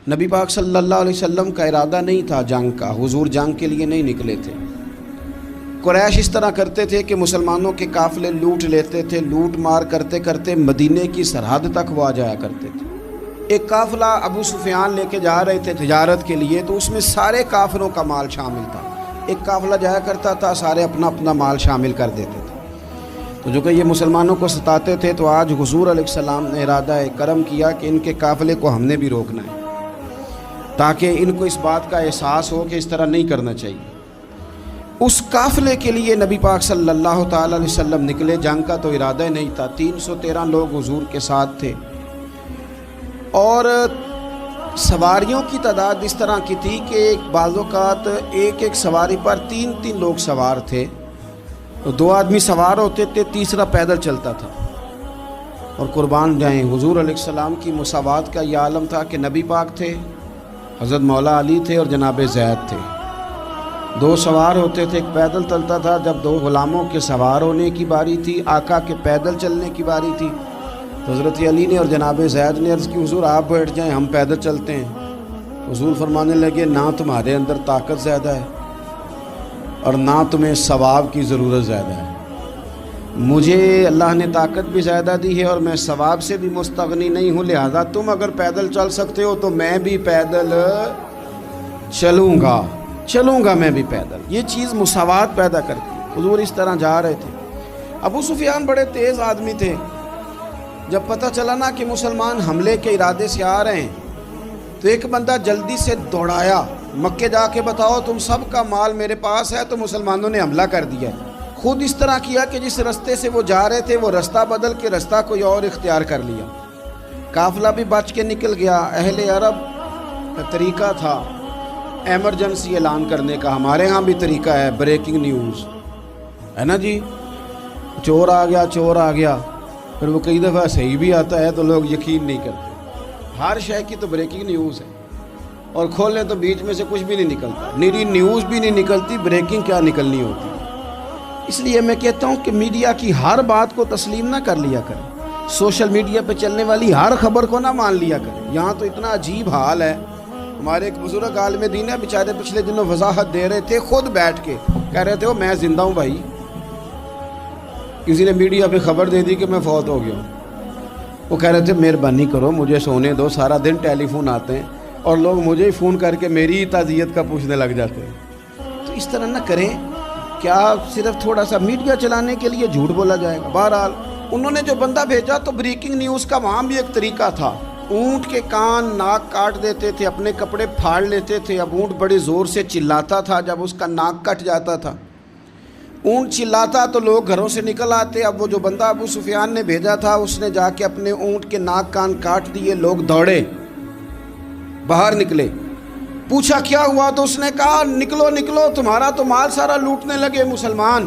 نبی پاک صلی اللہ علیہ وسلم کا ارادہ نہیں تھا جنگ کا، حضور جنگ کے لیے نہیں نکلے تھے۔ قریش اس طرح کرتے تھے کہ مسلمانوں کے قافلے لوٹ لیتے تھے، لوٹ مار کرتے کرتے مدینے کی سرحد تک وہ آ جایا کرتے تھے۔ ایک قافلہ ابو سفیان لے کے جا رہے تھے تجارت کے لیے، تو اس میں سارے کافروں کا مال شامل تھا۔ ایک قافلہ جایا کرتا تھا، سارے اپنا اپنا مال شامل کر دیتے تھے۔ تو جو کہ یہ مسلمانوں کو ستاتے تھے، تو آج حضور علیہ السلام نے ارادہ کرم کیا کہ ان کے قافلے کو ہم نے بھی روکنا ہے، تاکہ ان کو اس بات کا احساس ہو کہ اس طرح نہیں کرنا چاہیے۔ اس قافلے کے لیے نبی پاک صلی اللہ تعالی علیہ وسلم نکلے، جنگ کا تو ارادہ ہی نہیں تھا۔ 313 لوگ حضور کے ساتھ تھے، اور سواریوں کی تعداد اس طرح کی تھی کہ بعض اوقات ایک ایک سواری پر 3 لوگ سوار تھے، 2 آدمی سوار ہوتے تھے، تیسرا پیدل چلتا تھا۔ اور قربان جائیں، حضور علیہ السلام کی مساوات کا یہ عالم تھا کہ نبی پاک تھے، حضرت مولا علی تھے اور جناب زید تھے۔ 2 سوار ہوتے تھے، ایک پیدل چلتا تھا۔ جب 2 غلاموں کے سوار ہونے کی باری تھی، آقا کے پیدل چلنے کی باری تھی، تو حضرت علی نے اور جناب زید نے عرض کی حضور آپ بیٹھ جائیں، ہم پیدل چلتے ہیں۔ حضور فرمانے لگے نہ تمہارے اندر طاقت زیادہ ہے اور نہ تمہیں ثواب کی ضرورت زیادہ ہے، مجھے اللہ نے طاقت بھی زیادہ دی ہے اور میں ثواب سے بھی مستغنی نہیں ہوں، لہذا تم اگر پیدل چل سکتے ہو تو میں بھی پیدل چلوں گا میں بھی پیدل۔ یہ چیز مساوات پیدا کرتی ہے۔ حضور اس طرح جا رہے تھے۔ ابو سفیان بڑے تیز آدمی تھے، جب پتہ چلا نا کہ مسلمان حملے کے ارادے سے آ رہے ہیں، تو ایک بندہ جلدی سے دوڑایا، مکے جا کے بتاؤ تم سب کا مال میرے پاس ہے، تو مسلمانوں نے حملہ کر دیا۔ خود اس طرح کیا کہ جس رستے سے وہ جا رہے تھے وہ رستہ بدل کے رستہ کوئی اور اختیار کر لیا۔ قافلہ بھی بچ کے نکل گیا۔ اہل عرب کا طریقہ تھا ایمرجنسی اعلان کرنے کا، ہمارے ہاں بھی طریقہ ہے بریکنگ نیوز، ہے نا جی، چور آ گیا، پھر وہ کئی دفعہ صحیح بھی آتا ہے تو لوگ یقین نہیں کرتے۔ ہر شے کی تو بریکنگ نیوز ہے، اور کھولیں تو بیچ میں سے کچھ بھی نہیں نکلتا، نیری نیوز بھی نہیں نکلتی، بریکنگ کیا نکلنی ہوتی ہے۔ اس لیے میں کہتا ہوں کہ میڈیا کی ہر بات کو تسلیم نہ کر لیا کریں، سوشل میڈیا پہ چلنے والی ہر خبر کو نہ مان لیا کریں۔ یہاں تو اتنا عجیب حال ہے، ہمارے ایک بزرگ عالم دین ہے، بیچارے پچھلے دنوں وضاحت دے رہے تھے، خود بیٹھ کے کہہ رہے تھے میں زندہ ہوں بھائی، کسی نے میڈیا پہ خبر دے دی کہ میں فوت ہو گیا ہوں۔ وہ کہہ رہے تھے مہربانی کرو مجھے سونے دو، سارا دن ٹیلی فون آتے ہیں اور لوگ مجھے ہی فون کر کے میری تعزیت کا پوچھنے لگ جاتے ہیں۔ تو اس طرح نہ کریں، کیا صرف تھوڑا سا میڈیا چلانے کے لیے جھوٹ بولا جائے گا؟ بہرحال انہوں نے جو بندہ بھیجا تو بریکنگ نیوز کا وہاں بھی ایک طریقہ تھا، اونٹ کے کان ناک کاٹ دیتے تھے، اپنے کپڑے پھاڑ لیتے تھے۔ اب اونٹ بڑے زور سے چلاتا تھا، جب اس کا ناک کٹ جاتا تھا، اونٹ چلاتا تو لوگ گھروں سے نکل آتے۔ اب وہ جو بندہ ابو سفیان نے بھیجا تھا، اس نے جا کے اپنے اونٹ کے ناک کان کاٹ دیے، لوگ دوڑے باہر نکلے، پوچھا کیا ہوا، تو اس نے کہا نکلو تمہارا تو مال سارا لوٹنے لگے مسلمان۔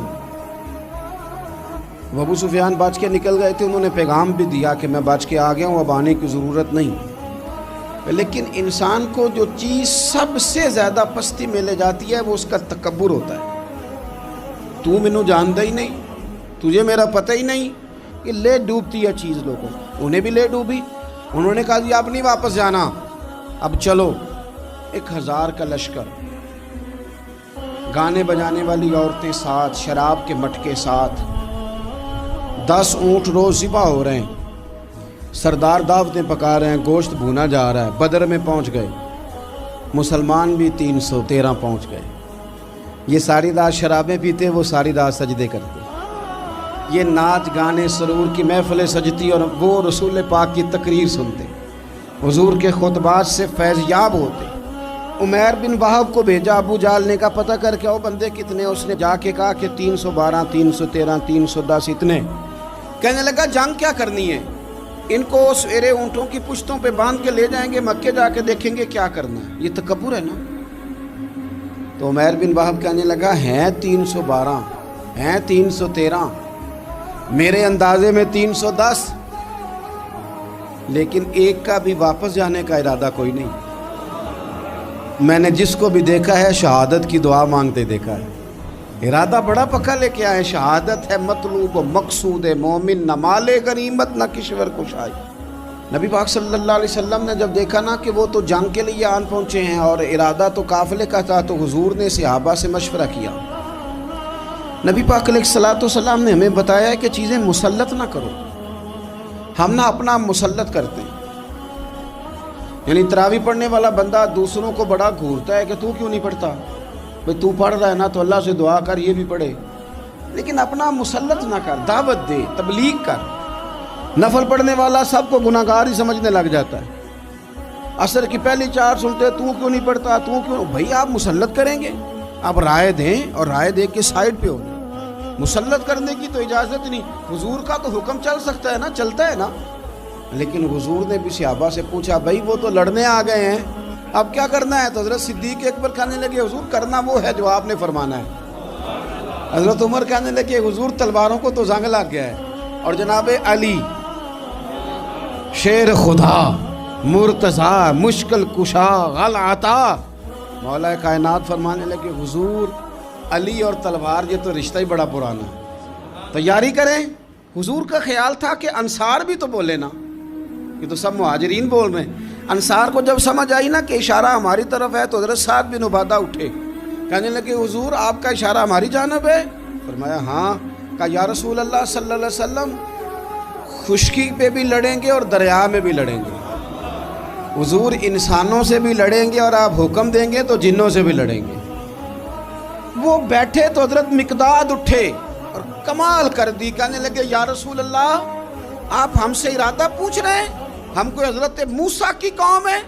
وہ ابو سفیان بچ کے نکل گئے تھے، انہوں نے پیغام بھی دیا کہ میں بچ کے آ گیا ہوں، اب آنے کی ضرورت نہیں۔ لیکن انسان کو جو چیز سب سے زیادہ پستی میں لے جاتی ہے وہ اس کا تکبر ہوتا ہے۔ تو مینوں جانتا ہی نہیں، تجھے میرا پتہ ہی نہیں، کہ لے ڈوبتی ہے چیز لوگوں۔ انہیں بھی لے ڈوبی، انہوں نے کہا جی اب نہیں واپس جانا، اب چلو۔ 1000 کا لشکر، گانے بجانے والی عورتیں ساتھ، شراب کے مٹکے ساتھ، 10 اونٹ روز ذبح ہو رہے ہیں، سردار دعوتیں پکا رہے ہیں، گوشت بھونا جا رہا ہے۔ بدر میں پہنچ گئے، مسلمان بھی 313 پہنچ گئے۔ یہ ساری رات شرابیں پیتے، وہ ساری رات سجدے کرتے، یہ ناچ گانے سرور کی محفلیں سجتی اور وہ رسول پاک کی تقریر سنتے، حضور کے خطبات سے فیض یاب ہوتے۔ عمیر بن وہب کو بھیجا ابو جہل نے کہا پتہ کر کے آؤ بندے کتنے، اس نے جا کے کہا کہ 312 313 310 اتنے۔ کہنے لگا جنگ کیا کرنی ہے، ان کو سویرے اونٹوں کی پشتوں پہ باندھ کے لے جائیں گے، مکے جا کے دیکھیں گے کیا کرنا ہے۔ یہ تکبر ہے نا۔ تو عمیر بن وہب کہنے لگا ہیں 312 ہیں 313، میرے اندازے میں 310، لیکن ایک کا بھی واپس جانے کا ارادہ کوئی نہیں۔ میں نے جس کو بھی دیکھا ہے شہادت کی دعا مانگتے دیکھا ہے، ارادہ بڑا پکا لے کے آئے، شہادت ہے مطلوب و مقصود مومن، نہ مال غنیمت نہ کشور کشائی۔ نبی پاک صلی اللہ علیہ وسلم نے جب دیکھا نا کہ وہ تو جنگ کے لیے آن پہنچے ہیں اور ارادہ تو قافلے کا تھا، تو حضور نے صحابہ سے مشورہ کیا. نبی پاک علیہ الصلوۃ والسلام نے ہمیں بتایا ہے کہ چیزیں مسلط نہ کرو. ہم نہ اپنا مسلط کرتے ہیں، یعنی تراویح پڑھنے والا بندہ دوسروں کو بڑا گھورتا ہے کہ تو کیوں نہیں پڑھتا، بھئی تو پڑھ رہا ہے نا تو اللہ سے دعا کر یہ بھی پڑھے. لیکن اپنا مسلط نہ کر، دعوت دے، تبلیغ کر. نفل پڑھنے والا سب کو گناہ گار ہی سمجھنے لگ جاتا ہے. عصر کی پہلی 4 سنتے تو کیوں نہیں پڑھتا، تو کیوں. بھئی آپ مسلط کریں گے، آپ رائے دیں اور رائے دے کے سائڈ پہ ہو جائیں. مسلط کرنے کی تو اجازت نہیں. حضور کا تو حکم چل سکتا ہے نا، چلتا ہے نا. لیکن حضور نے بھی صحابہ سے پوچھا، بھئی وہ تو لڑنے آ گئے ہیں، اب کیا کرنا ہے؟ تو حضرت صدیق اکبر کہنے لگے، حضور کرنا وہ ہے جو آپ نے فرمانا ہے. حضرت عمر کہنے لگے، حضور تلواروں کو تو زنگ لگ گیا ہے. اور جناب علی شیر خدا مرتضیٰ مشکل کشا غل عطا، مولا کائنات فرمانے لگے، حضور علی اور تلوار یہ تو رشتہ ہی بڑا پرانا ہے، تیاری کریں. حضور کا خیال تھا کہ انصار بھی تو بولے نا، یہ تو سب مہاجرین بول رہے ہیں. انصار کو جب سمجھ آئی نا کہ اشارہ ہماری طرف ہے تو حضرت سعد بن عبادہ اٹھے، کہنے لگے، حضور آپ کا اشارہ ہماری جانب ہے؟ فرمایا ہاں. کہا یا رسول اللہ صلی اللہ علیہ وسلم خشکی پہ بھی لڑیں گے اور دریا میں بھی لڑیں گے. حضور انسانوں سے بھی لڑیں گے اور آپ حکم دیں گے تو جنوں سے بھی لڑیں گے. وہ بیٹھے تو حضرت مقداد اٹھے اور کمال کر دی، کہنے لگے یا رسول اللہ آپ ہم سے ارادہ پوچھ رہے ہیں؟ ہم کوئی حضرت موسیٰ کی قوم ہے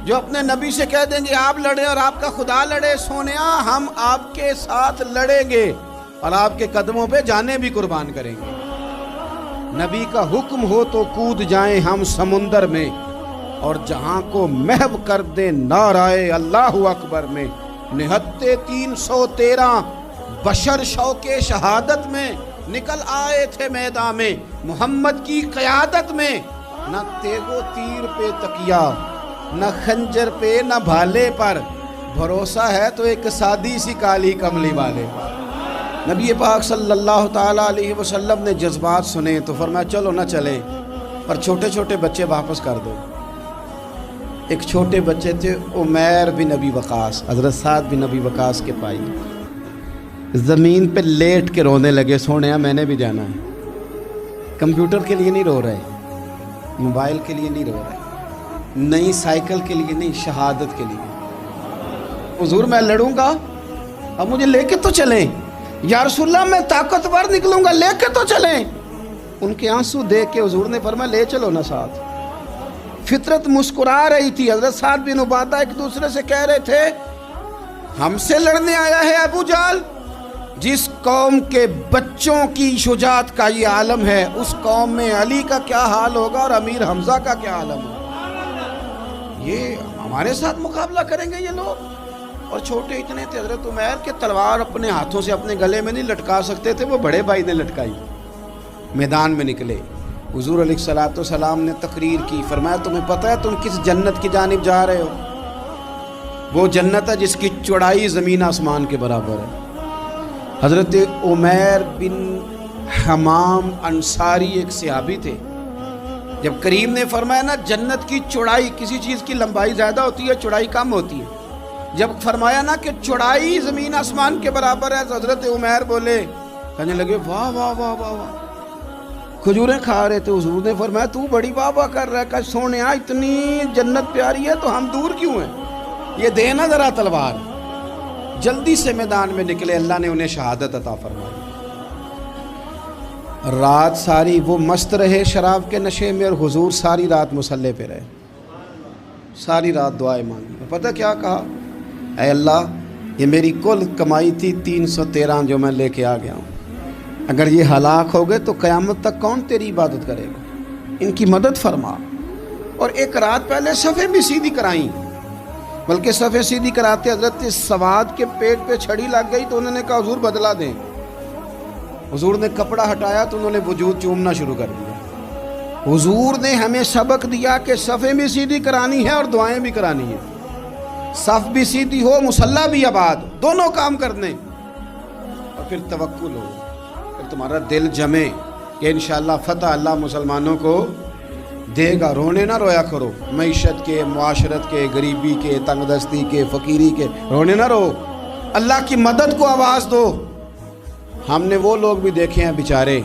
جو اپنے نبی سے کہہ دیں گے آپ لڑیں اور آپ کا خدا لڑے؟ سونیا ہم آپ کے ساتھ لڑیں گے اور آپ کے قدموں پہ جانیں بھی قربان کریں گے. نبی کا حکم ہو تو کود جائیں ہم سمندر میں اور جہاں کو محو کر دیں نعرہ اللہ اکبر میں. نہتے 313 بشر شوق شہادت میں نکل آئے تھے میدان میں محمد کی قیادت میں. نہ تیغ و تیر پہ تکیا، نہ خنجر پہ، نہ بھالے پر، بھروسہ ہے تو ایک سادی سی کالی کملی والے. نبی پاک صلی اللہ تعالیٰ علیہ وسلم نے جذبات سنے تو فرمایا چلو نہ چلیں، پر چھوٹے چھوٹے بچے واپس کر دو. ایک چھوٹے بچے تھے عمیر بن ابی وقاص، حضرت سعد بن ابی وقاص کے بھائی، زمین پہ لیٹ کے رونے لگے، سونیا میں نے بھی جانا ہے. کمپیوٹر کے لیے نہیں رو رہے، موبائل کے لیے نہیں رو رہے، نئی سائیکل کے لیے نہیں، شہادت کے لیے. حضور میں لڑوں گا، اب مجھے لے کے تو چلیں. یا رسول اللہ میں طاقتور نکلوں گا، لے کے تو چلیں. ان کے آنسو دیکھ کے حضور نے فرمایا لے چلو نا ساتھ. فطرت مسکرا رہی تھی. حضرت سعد بن عبادہ ایک دوسرے سے کہہ رہے تھے ہم سے لڑنے آیا ہے ابو جہل، جس قوم کے بچوں کی شجاعت کا یہ عالم ہے اس قوم میں علی کا کیا حال ہوگا اور امیر حمزہ کا کیا عالم ہوگا. یہ ہمارے ساتھ مقابلہ کریں گے یہ لوگ. اور چھوٹے اتنے تھے حضرت عمیر کے تلوار اپنے ہاتھوں سے اپنے گلے میں نہیں لٹکا سکتے تھے، وہ بڑے بھائی نے لٹکائی. میدان میں نکلے، حضور علیہ الصلوۃ والسلام نے تقریر کی، فرمایا تمہیں پتہ ہے تم کس جنت کی جانب جا رہے ہو؟ وہ جنت ہے جس کی چوڑائی زمین آسمان کے برابر ہے. حضرت عمیر بن حمام انصاری ایک صحابی تھے. جب کریم نے فرمایا نا جنت کی چوڑائی، کسی چیز کی لمبائی زیادہ ہوتی ہے چوڑائی کم ہوتی ہے، جب فرمایا نا کہ چوڑائی زمین آسمان کے برابر ہے تو حضرت عمیر بولے، کہنے لگے واہ واہ واہ واہ واہ. کھجوریں کھا رہے تھے، حضور نے فرمایا تو بڑی واہ واہ کر رہا ہے. کہ سونیا اتنی جنت پیاری ہے تو ہم دور کیوں ہیں، یہ دے نا ذرا تلوار. جلدی سے میدان میں نکلے، اللہ نے انہیں شہادت عطا فرمائی. رات ساری وہ مست رہے شراب کے نشے میں اور حضور ساری رات مصلی پہ رہے، ساری رات دعائیں مانگی. پتہ کیا کہا؟ اے اللہ یہ میری کل کمائی تھی 313 جو میں لے کے آ گیا ہوں، اگر یہ ہلاک ہو گئے تو قیامت تک کون تیری عبادت کرے گا، ان کی مدد فرما. اور ایک رات پہلے صفیں بھی سیدھی کرائیں، بلکہ صفیں سیدھی کراتے حضرت سواد کے پیٹ پہ چھڑی لگ گئی تو انہوں نے کہا حضور بدلا دیں. حضور نے کپڑا ہٹایا تو انہوں نے وجود چومنا شروع کر دیا. حضور نے ہمیں سبق دیا کہ صفیں بھی سیدھی کرانی ہے اور دعائیں بھی کرانی ہیں. صف بھی سیدھی ہو، مصلی بھی آباد، دونوں کام کرنے. اور پھر توکل ہو، پھر تمہارا دل جمے کہ انشاءاللہ فتح اللہ مسلمانوں کو دے گا، رونے نہ رویا کرو، معیشت کے، معاشرت کے، غریبی کے، تنگ دستی کے، فقیری کے رونے نہ رو، اللہ کی مدد کو آواز دو۔ ہم نے وہ لوگ بھی دیکھے ہیں بیچارے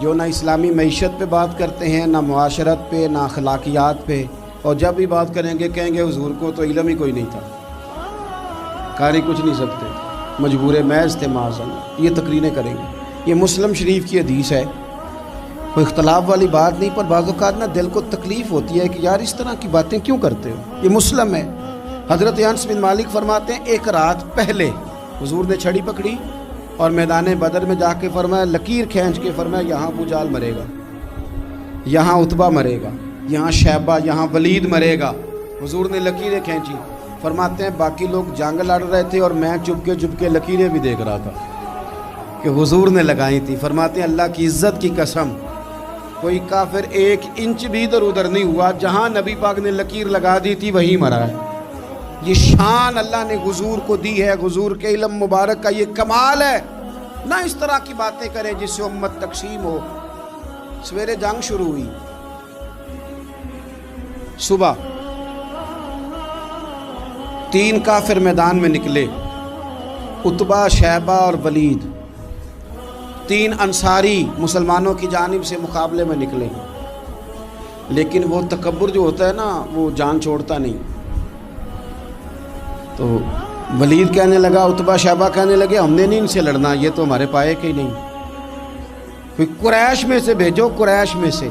جو نہ اسلامی معیشت پہ بات کرتے ہیں، نہ معاشرت پہ، نہ اخلاقیات پہ، اور جب بھی بات کریں گے کہیں گے حضور کو تو علم ہی کوئی نہیں تھا، قاری کچھ نہیں سکتے، مجبور محض تھے معاذ اللہ، یہ تقریریں کریں گے۔ یہ مسلم شریف کی حدیث ہے، کوئی اختلاف والی بات نہیں، پر بعض اوقات نا دل کو تکلیف ہوتی ہے کہ یار اس طرح کی باتیں کیوں کرتے ہو، یہ مسلم ہے۔ حضرت انس بن مالک فرماتے ہیں ایک رات پہلے حضور نے چھڑی پکڑی اور میدان بدر میں جا کے فرمایا، لکیر کھینچ کے فرمایا یہاں ابو جہل مرے گا، یہاں عتبہ مرے گا، یہاں شیبہ، یہاں ولید مرے گا۔ حضور نے لکیریں کھینچی، فرماتے ہیں باقی لوگ جنگ لڑ رہے تھے اور میں چپ کے لکیریں بھی دیکھ رہا تھا کہ حضور نے لگائی تھی۔ فرماتے ہیں اللہ کی عزت کی قسم کوئی کافر 1 انچ بھی ادھر ادھر نہیں ہوا، جہاں نبی پاک نے لکیر لگا دی تھی وہیں مرا ہے۔ یہ شان اللہ نے حضور کو دی ہے، حضور کے علم مبارک کا یہ کمال ہے۔ نہ اس طرح کی باتیں کریں جس سے امت تقسیم ہو۔ سویرے جنگ شروع ہوئی، صبح 3 کافر میدان میں نکلے، عتبہ، شیبہ اور ولید، 3 انصاری مسلمانوں کی جانب سے مقابلے میں نکلے، لیکن وہ تکبر جو ہوتا ہے نا وہ جان چھوڑتا نہیں۔ تو ولید کہنے لگا، عتبہ شیبہ کہنے لگے ہم نے نہیں ان سے لڑنا، یہ تو ہمارے پائے کے ہی نہیں، کوئی قریش میں سے بھیجو، قریش میں سے۔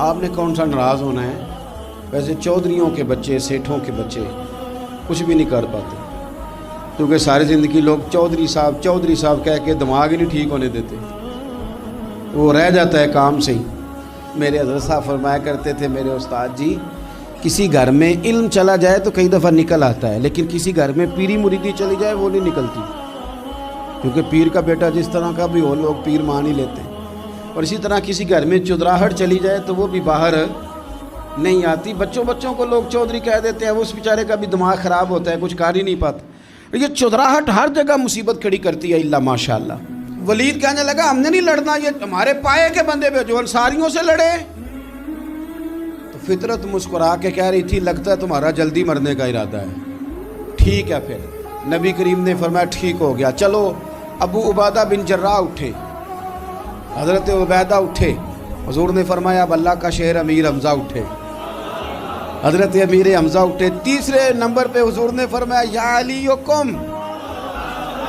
آپ نے کون سا ناراض ہونا ہے، ویسے چودھریوں کے بچے، سیٹھوں کے بچے کچھ بھی نہیں کر پاتے، کیونکہ ساری زندگی لوگ چودھری صاحب کہہ کے دماغ ہی نہیں ٹھیک ہونے دیتے، وہ رہ جاتا ہے کام سے ہی۔ میرے حضرت صاحب فرمایا کرتے تھے، میرے استاد جی، کسی گھر میں علم چلا جائے تو کئی دفعہ نکل آتا ہے، لیکن کسی گھر میں پیری مریدی چلی جائے وہ نہیں نکلتی، کیونکہ پیر کا بیٹا جس طرح کا بھی ہو لوگ پیر مان ہی لیتے ہیں۔ اور اسی طرح کسی گھر میں چودراہٹ چلی جائے تو وہ بھی باہر نہیں آتی۔ بچوں کو لوگ چودھری کہہ دیتے ہیں، وہ اس بیچارے کا بھی دماغ خراب ہوتا ہے، کچھ کر ہی نہیں پاتا۔ یہ چودراہٹ ہر جگہ مصیبت کھڑی کرتی ہے الا ماشاءاللہ۔ ولید کہنے لگا ہم نے نہیں لڑنا، یہ ہمارے پائے کے بندے پہ جو انصاریوں سے لڑے۔ تو فطرت مسکرا کے کہہ رہی تھی لگتا ہے تمہارا جلدی مرنے کا ارادہ ہے، ٹھیک ہے۔ پھر نبی کریم نے فرمایا ٹھیک ہو گیا، چلو۔ ابو عبیدہ بن جراح اٹھے، حضرت عبیدہ اٹھے، حضور نے فرمایا اب اللہ کا شہر امیر حمزہ اٹھے، حضرت امیر حمزہ اٹھے۔ تیسرے نمبر پہ حضور نے فرمایا یا علی یکم،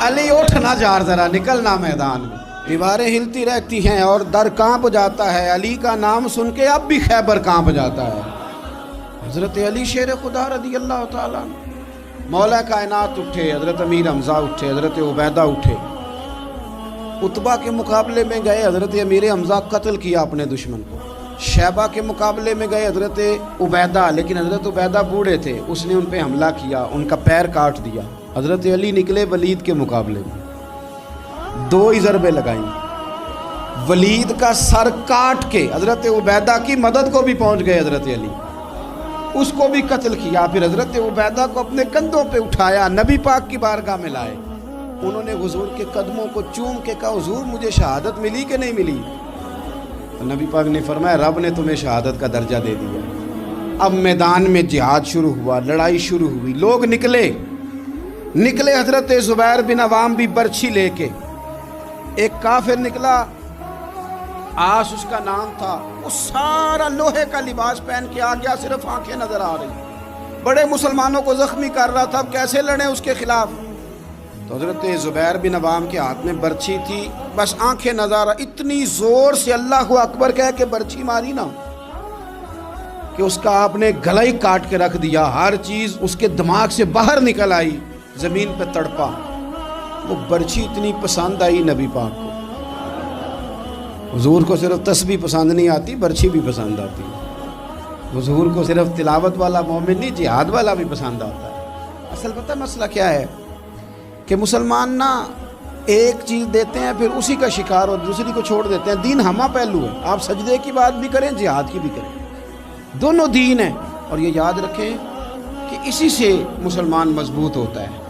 علی اٹھنا جار ذرا نکلنا میدان میں۔ دیواریں ہلتی رہتی ہیں اور در کانپ جاتا ہے، علی کا نام سن کے اب بھی خیبر کانپ جاتا ہے۔ حضرت علی شیر خدا رضی اللہ تعالیٰ مولا کائنات اٹھے، حضرت امیر حمزہ اٹھے، حضرت عبیدہ اٹھے، عتبہ کے مقابلے میں گئے، حضرت امیر حمزہ قتل کیا اپنے دشمن کو۔ شیبہ کے مقابلے میں گئے حضرت عبیدہ، لیکن حضرت عبیدہ بوڑھے تھے، اس نے ان پہ حملہ کیا، ان کا پیر کاٹ دیا۔ حضرت علی نکلے ولید کے مقابلے میں، 2 ہی ضربیں لگائیں، ولید کا سر کاٹ کے حضرت عبیدہ کی مدد کو بھی پہنچ گئے حضرت علی، اس کو بھی قتل کیا۔ پھر حضرت عبیدہ کو اپنے کندھوں پہ اٹھایا، نبی پاک کی بارگاہ میں لائے، انہوں نے حضور کے قدموں کو چوم کے کہا حضور مجھے شہادت ملی کہ نہیں ملی؟ نبی پاک نے فرمایا رب نے تمہیں شہادت کا درجہ دے دیا۔ اب میدان میں جہاد شروع ہوا، لڑائی شروع ہوئی، لوگ نکلے۔ حضرت زبیر بن عوام بھی برچھی لے کے، ایک کافر نکلا، آس اس کا نام تھا، وہ سارا لوہے کا لباس پہن کے آ گیا، صرف آنکھیں نظر آ رہی، بڑے مسلمانوں کو زخمی کر رہا تھا، اب کیسے لڑیں اس کے خلاف؟ تو حضرت زبیر بن عوام کے ہاتھ میں برچھی تھی، بس آنکھیں نظر، اتنی زور سے اللہ اکبر کہہ کے برچھی ماری نا کہ اس کا آپ نے گلا ہی کاٹ کے رکھ دیا، ہر چیز اس کے دماغ سے باہر نکل آئی، زمین پہ تڑپا۔ وہ برچھی اتنی پسند آئی نبی پاک کو، حضور کو صرف تسبیح پسند نہیں آتی، برچھی بھی پسند آتی، حضور کو صرف تلاوت والا مومن نہیں، جہاد والا بھی پسند آتا ہے۔ اصل پتہ مسئلہ کیا ہے کہ مسلمان نا ایک چیز دیتے ہیں پھر اسی کا شکار اور دوسری کو چھوڑ دیتے ہیں۔ دین ہمہ پہلو ہے، آپ سجدے کی بات بھی کریں، جہاد کی بھی کریں، دونوں دین ہیں۔ اور یہ یاد رکھیں کہ اسی سے مسلمان مضبوط ہوتا ہے۔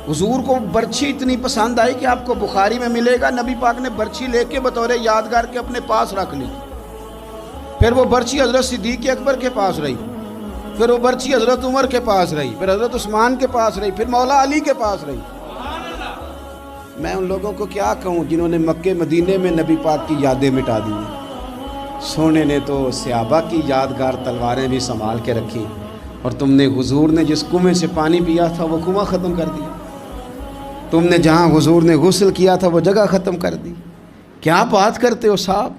حضور کو برچھی اتنی پسند آئی کہ آپ کو بخاری میں ملے گا، نبی پاک نے برچھی لے کے بطور یادگار کے اپنے پاس رکھ لی۔ پھر وہ برچی حضرت صدیق اکبر کے پاس رہی، پھر وہ برچی حضرت عمر کے پاس رہی، پھر حضرت عثمان کے پاس رہی، پھر مولا علی کے پاس رہی۔ میں ان لوگوں کو کیا کہوں جنہوں نے مکے مدینے میں نبی پاک کی یادیں مٹا دی ہیں۔ سونے نے تو صحابہ کی یادگار تلواریں بھی سنبھال کے رکھی، اور تم نے حضور نے جس کنویں سے پانی پیا تھا وہ کنواں ختم کر دیا، تم نے جہاں حضور نے غسل کیا تھا وہ جگہ ختم کر دی۔ کیا بات کرتے ہو صاحب،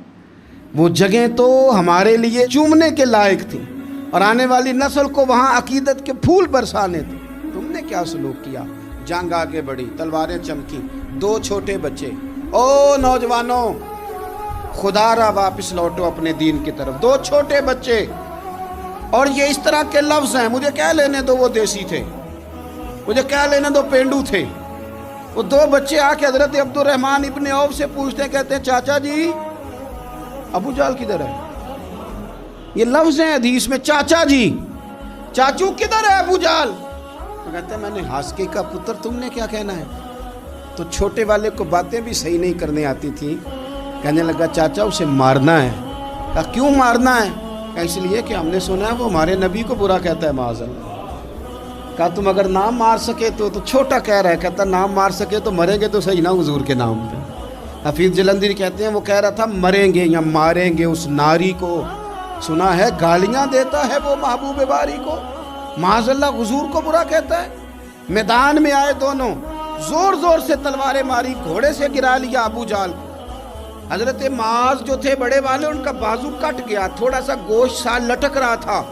وہ جگہیں تو ہمارے لیے چومنے کے لائق تھیں اور آنے والی نسل کو وہاں عقیدت کے پھول برسانے تھے۔ تم نے کیا سلوک کیا؟ جنگ آگے بڑھی، تلواریں چمکی، 2 چھوٹے بچے۔ او نوجوانوں، خدا را واپس لوٹو اپنے دین کی طرف۔ 2 چھوٹے بچے، اور یہ اس طرح کے لفظ ہیں، مجھے کہہ لینے دو وہ دیسی تھے، مجھے کہہ لینے دو پینڈو تھے۔ وہ 2 بچے آ کے حضرت عبد الرحمن ابن عوف سے پوچھتے ہیں، کہتے ہیں چاچا جی ابو جہل کدھر ہے؟ یہ لفظ ہیں حدیث میں، چاچا جی، چاچو کدھر ہے ابو جہل؟ وہ کہتے ہیں میں نے ہاسکے کا پتر، تم نے کیا کہنا ہے؟ تو چھوٹے والے کو باتیں بھی صحیح نہیں کرنے آتی تھی، کہنے لگا چاچا اسے مارنا ہے۔ کہا کیوں مارنا ہے؟ کہا اس لیے کہ ہم نے سنا ہے وہ ہمارے نبی کو برا کہتا ہے معاذ اللہ۔ کہا تم اگر نام مار سکے تو چھوٹا کہہ رہا ہے، کہتا نام مار سکے تو مریں گے تو صحیح نا حضور کے نام پہ۔ حفیظ جلندری کہتے ہیں وہ کہہ رہا تھا مریں گے یا ماریں گے اس ناری کو، سنا ہے گالیاں دیتا ہے وہ محبوب باری کو، معاذ اللہ حضور کو برا کہتا ہے۔ میدان میں آئے دونوں، زور زور سے تلواریں ماری، گھوڑے سے گرا لیا ابو جہل۔ حضرت معاذ جو تھے بڑے والے، ان کا بازو کٹ گیا، تھوڑا سا گوشت سال لٹک رہا تھا۔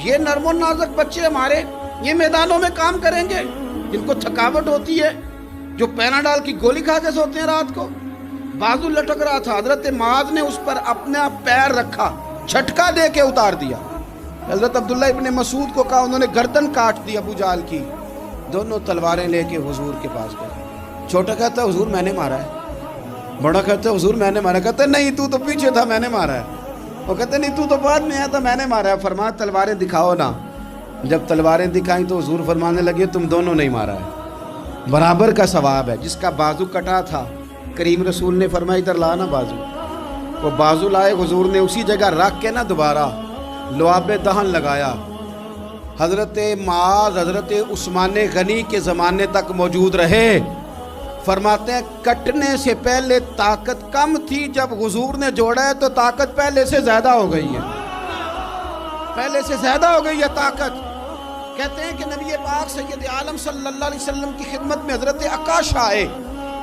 یہ نرم و نازک بچے ہمارے، یہ میدانوں میں کام کریں گے؟ جن کو تھکاوٹ ہوتی ہے، جو پیناڈال کی گولی کھا کے سوتے ہیں رات کو، بازو لٹک رہا تھا۔ حضرت معاذ نے اس پر اپنا پیر رکھا، جھٹکا دے کے اتار دیا۔ حضرت عبداللہ ابن مسعود کو کہا، انہوں نے گردن کاٹ دی ابو جہل کی۔ دونوں تلواریں لے کے حضور کے پاس گئے۔ چھوٹا کہتا ہے حضور میں نے مارا ہے، بڑا کہتا ہے حضور میں نے مارا ہے۔ کہتا ہے نہیں تو پیچھے تھا، میں نے مارا ہے۔ وہ کہتے نہیں تو بعد میں آیا تھا، میں نے مارا ہے۔ فرمایا تلواریں دکھاؤ نا۔ جب تلواریں دکھائیں تو حضور فرمانے لگے تم دونوں نہیں مارا ہے، برابر کا ثواب ہے۔ جس کا بازو کٹا تھا کریم رسول نے فرمایا ادھر لا نا بازو۔ وہ بازو لائے، حضور نے اسی جگہ رکھ کے نا دوبارہ لعاب دہن لگایا۔ حضرت معاذ حضرت عثمان غنی کے زمانے تک موجود رہے۔ فرماتے ہیں کٹنے سے پہلے طاقت کم تھی، جب حضور نے جوڑا ہے تو طاقت پہلے سے زیادہ ہو گئی ہے، پہلے سے زیادہ ہو گئی ہے طاقت۔ کہتے ہیں کہ نبی پاک سید عالم صلی اللہ علیہ وسلم کی خدمت میں حضرت عکاشہ آئے،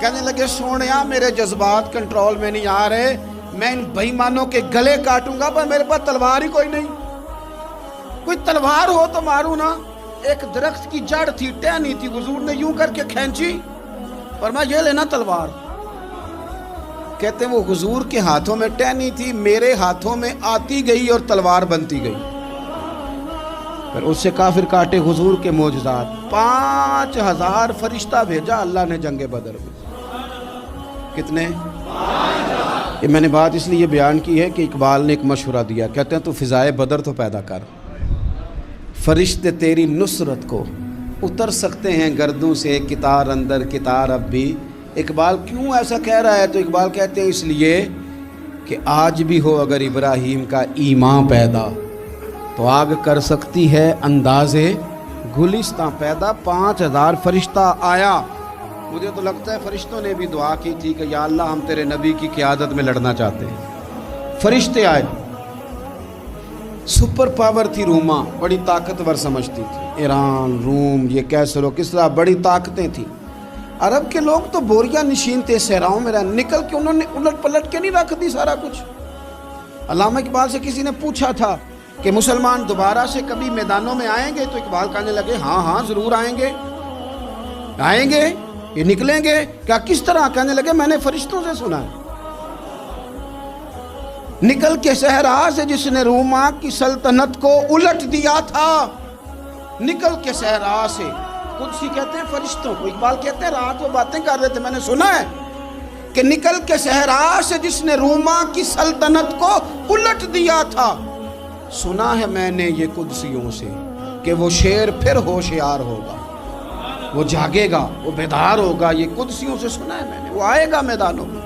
کہنے لگے سونیا میرے جذبات کنٹرول میں نہیں آ رہے، میں ان بے ایمانوں کے گلے کاٹوں گا، پر میرے پاس تلوار ہی کوئی نہیں، کوئی تلوار ہو تو ماروں نا۔ ایک درخت کی جڑ تھی، ٹہنی تھی، حضور نے یوں کر کے کھینچی، فرمایا یہ لینا تلوار۔ کہتے ہیں وہ حضور کے ہاتھوں میں ٹہنی تھی، میرے ہاتھوں میں آتی گئی اور تلوار بنتی گئی۔ پھر اس سے کافر کاٹے حضور کے معجزات۔ 5000 فرشتہ بھیجا اللہ نے جنگ بدر میں۔ کتنے؟ یہ میں نے بات اس لیے بیان کی ہے کہ اقبال نے ایک مشورہ دیا، کہتے ہیں تو فضائے بدر تو پیدا کر، فرشتے تیری نصرت کو اتر سکتے ہیں گردوں سے، کتار اندر کتار اب بھی۔ اقبال کیوں ایسا کہہ رہا ہے؟ تو اقبال کہتے ہیں اس لیے کہ آج بھی ہو اگر ابراہیم کا ایمان پیدا تو آگ کر سکتی ہے انداز گلستاں پیدا۔ 5000 فرشتہ آیا۔ مجھے تو لگتا ہے فرشتوں نے بھی دعا کی تھی کہ یا اللہ ہم تیرے نبی کی قیادت میں لڑنا چاہتے ہیں۔ فرشتے آئے، سپر پاور تھی روما، بڑی طاقتور سمجھتی تھی، ایران، روم، یہ کیسر و کسرا، بڑی طاقتیں تھیں۔ عرب کے لوگ تو بوریا نشین تھے، صحراؤں میں نکل کے انہوں نے الٹ پلٹ کے نہیں رکھ دی سارا کچھ۔ علامہ اقبال سے کسی نے پوچھا تھا کہ مسلمان دوبارہ سے کبھی میدانوں میں آئیں گے؟ تو اقبال کہنے لگے ہاں ہاں ضرور آئیں گے، آئیں گے، یہ نکلیں گے۔ کیا کس طرح؟ کہنے لگے میں نے فرشتوں سے سنا ہے، نکل کے صحرا سے جس نے روما کی سلطنت کو الٹ دیا تھا، نکل کے صحرا سے۔ قدسی کہتے ہیں فرشتوں کو، اقبال کہتے ہیں رات وہ باتیں کر رہے تھے، میں نے سنا ہے کہ نکل کے صحرا سے جس نے روما کی سلطنت کو الٹ دیا تھا، سنا ہے میں نے یہ قدسیوں سے کہ وہ شیر پھر ہوشیار ہوگا، وہ جاگے گا، وہ بیدار ہوگا۔ یہ قدسیوں سے سنا ہے میں نے، وہ آئے گا میدانوں میں۔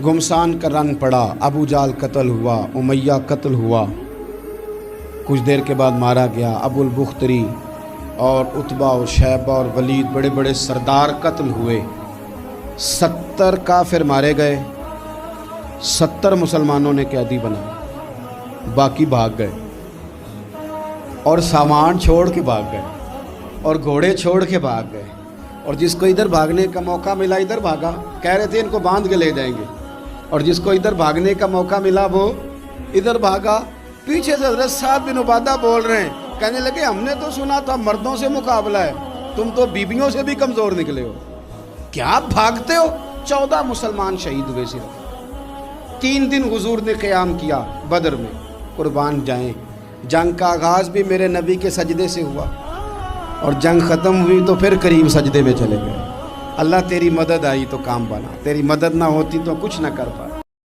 گمسان کا رنگ پڑا، ابو جال قتل ہوا، امیہ قتل ہوا، کچھ دیر کے بعد مارا گیا، ابو البختری اور عتبہ اور شیبہ اور ولید بڑے بڑے سردار قتل ہوئے، 70 کافر مارے گئے، 70 مسلمانوں نے قیدی بنا، باقی بھاگ گئے اور سامان چھوڑ کے بھاگ گئے اور گھوڑے چھوڑ کے بھاگ گئے، اور جس کو ادھر بھاگنے کا موقع ملا ادھر بھاگا، کہہ رہے تھے ان کو باندھ کے لے جائیں گے، اور جس کو ادھر بھاگنے کا موقع ملا وہ ادھر بھاگا۔ پیچھے سے حضرت سعد بن عبادہ بول رہے ہیں، کہنے لگے ہم نے تو سنا تھا مردوں سے مقابلہ ہے، تم تو بیویوں سے بھی کمزور نکلے ہو، کیا بھاگتے ہو؟ 14 مسلمان شہید ہوئے صرف، 3 دن حضور نے قیام کیا بدر میں، قربان جائیں۔ جنگ کا آغاز بھی میرے نبی کے سجدے سے ہوا، اور جنگ ختم ہوئی تو پھر کریم سجدے میں چلے گئے۔ اللہ تیری مدد آئی تو کام بنا، تیری مدد نہ ہوتی تو کچھ نہ کر پاتے۔